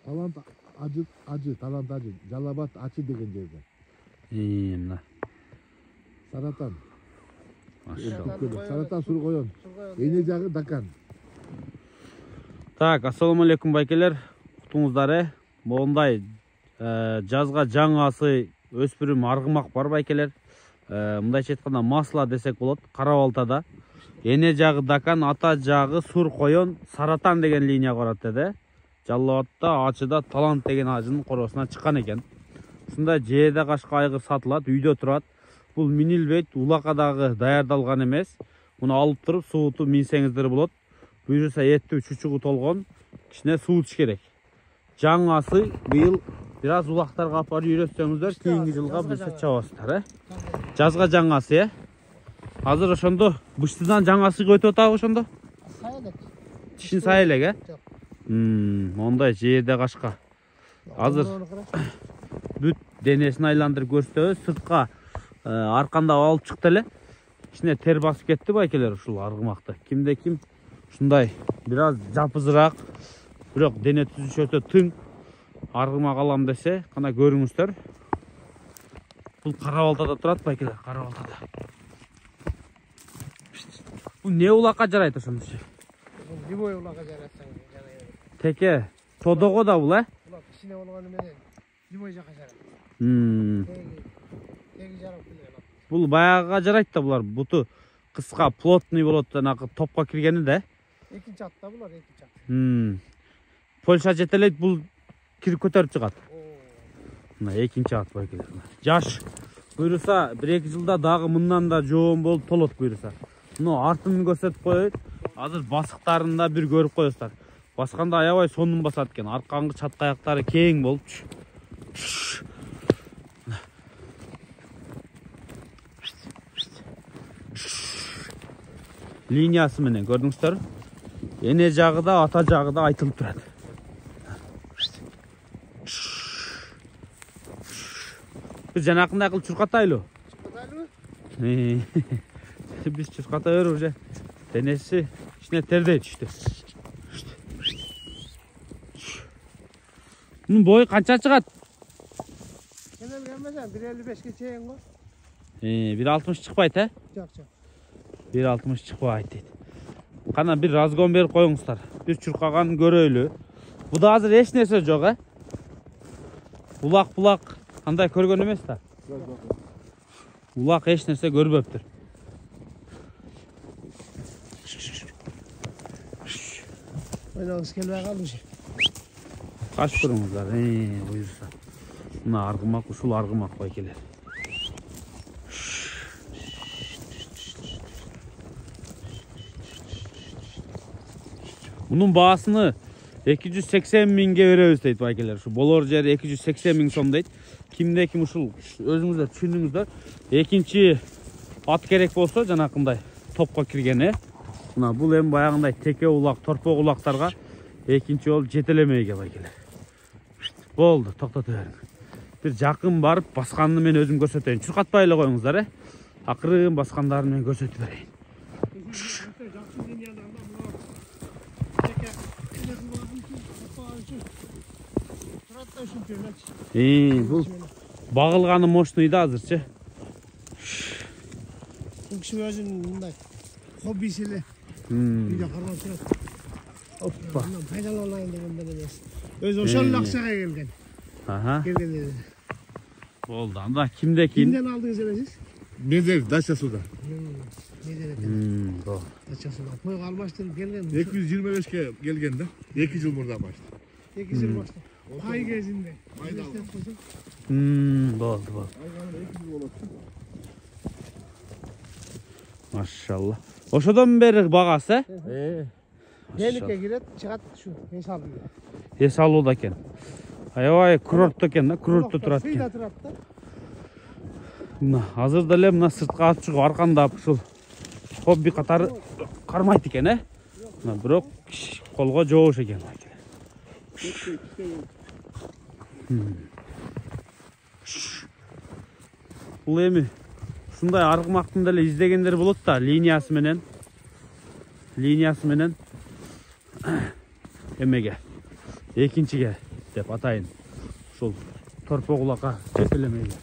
Талант acı, талант acı. Жалабат acı деген жерде. Мына. Саратан. Машалла. Саратан Суркоен. Эне жагы Дакан. Так, ассаламу алейкум байкелер. Кутуңуздар. Мондай жазга жаңасы өспүрүм аргымак бар байкелер. Мындайча айтканда масла десек болот. Кара Балтада. Эне жагы Дакан, ата жагы Суркоен, Саратан деген линия барат деди. Жалал-Абадта, Ачыда Талант деген ажынын коросуна чыккан экен. Ушундай жээде кашка айгыр сатылат, үйдө турат. Бул минилбейт, улакадагы даярдалган эмес. Муну алып туруп суутуп минсеңиздер болот. Буюрса эттүү чучугу толгон, кичине суутуш керек. Жаңасы быйыл бир аз улактарга алып барып үйрөтсөңүздөр, кийинки жылга билсе чабасыздар, Жазга жаңасы, Азыр ошондо быштыдан жаңасы өтүп атабы ошондо? Сайылек. Тишин сайылек, Мондай жээде кашка. Азыр бүт денесин айландырып көрсөтөбүз, сыртка аркандап алып чыкты эле. Кичине тер басып кетти байкелер ушул аргымакты. Кимде ким ушундай бир аз жапызыраак, бирок дене түзүшү өтө тың аргымак алам десе, кана көрүңүздөр. Бул Кара Балтада турат байкелер, Кара Балтада. Бул не улакка жарайт ошондо? Любой улакка жаратсаң жарайт. Теке, тодого да бул, Улак кичине болгону менен любой жака жарайт. Теги жарап келген. Бул баягыга жарайт да булар. Буту кыска, плотный болот, жанагы топко киргени да. Экинчи атта булар, экинчи ат. Польша жетелейт, бул кирип көтөрүп чыгат. Мына экинчи ат байкелер. Жаш. Буйруса 1-2 жылда дагы мындан да жоон болуп толот буйруса. Мына артын көрсөтүп коет. Азыр басыктарында бир көрүп коесуздар. Басканда аябай сонун басат экен. Аркаңкы чатка аяктары кең болуп. Линиясы менен көрдүңүздөр. Эне жагы да, ата жагы да айтылып турат. Биз жанакындай кылып чуркатайлы. Чуркатайлы? Биз чурката берип уже денеси ичине тердей түштү. Мунун бою канча чыгат? Келелген 1.55ге чейин го. 1.60 чыкпайт, Жок, жок. 1.60 чыкпайт дейт. Кана бир разгон берип коюңуздар. Бир чуркаган көрөйлү. Буда азыр эч нерсе жок, Улак кандай көргөн эмес да. Улак эч нерсе көрбөптүр. Ойногуз келбей калды уже. Каш көрүңүздөр, буюрса. Мына аргымак, ушул аргымак байкелер. Bunun baasını 280 mingge verебиз дейт байкелер. Şu болор жери 280 миң сом дейт. Kimde kim ушул өзүңүздөр түшүндүңүздөр. Экинчи ат керек болсо жанакындай топко киргени. Мына бул эми баягындай теке улак, торпок улактарга экинчи болуп жетелемейге байкелер. Болду, токтото бериң. Бир жакын барып басканды мен өзүм көрсөтөйүн. Чуркатпай эле коюңуздар, Акырын баскандарын мен көрсөтүп берейин. Бул багылганы мощный да азырчы. Бул киши өзүнүн мындай хоббиси эле. Үйдө кармап турат. Оппа. Пайдаланайын дегенден эмес. Өзү ошол акчага келген. Келген. Болду. Анда кимде ким? Кимден алдыңыз элесиз? Медер Дача суда. Медер экен. Дача суда. Койго алмаштырып келген. 225ке келген да. 2 жыл мурда башты. 2 жыл башта. Ай кезинде. Болду. Машалла. Ошодон бери багасы, Деликке кирет, чыгат ушу эс алуу. Эс алууда экен. Аябай курортто экен да, курортто турат экен. Сыйда турат да. Мына азыр деле мына сыртка атып чыгып аркандап ушул хобби катары кармайт экен, Мына бирок колго жоош экен. Бул эми ушундай аргымактын деле издегендер болот да, линиясы менен эмеге, экинчиге. деп атайын. Ушул торпо кулакка жетелемейлер.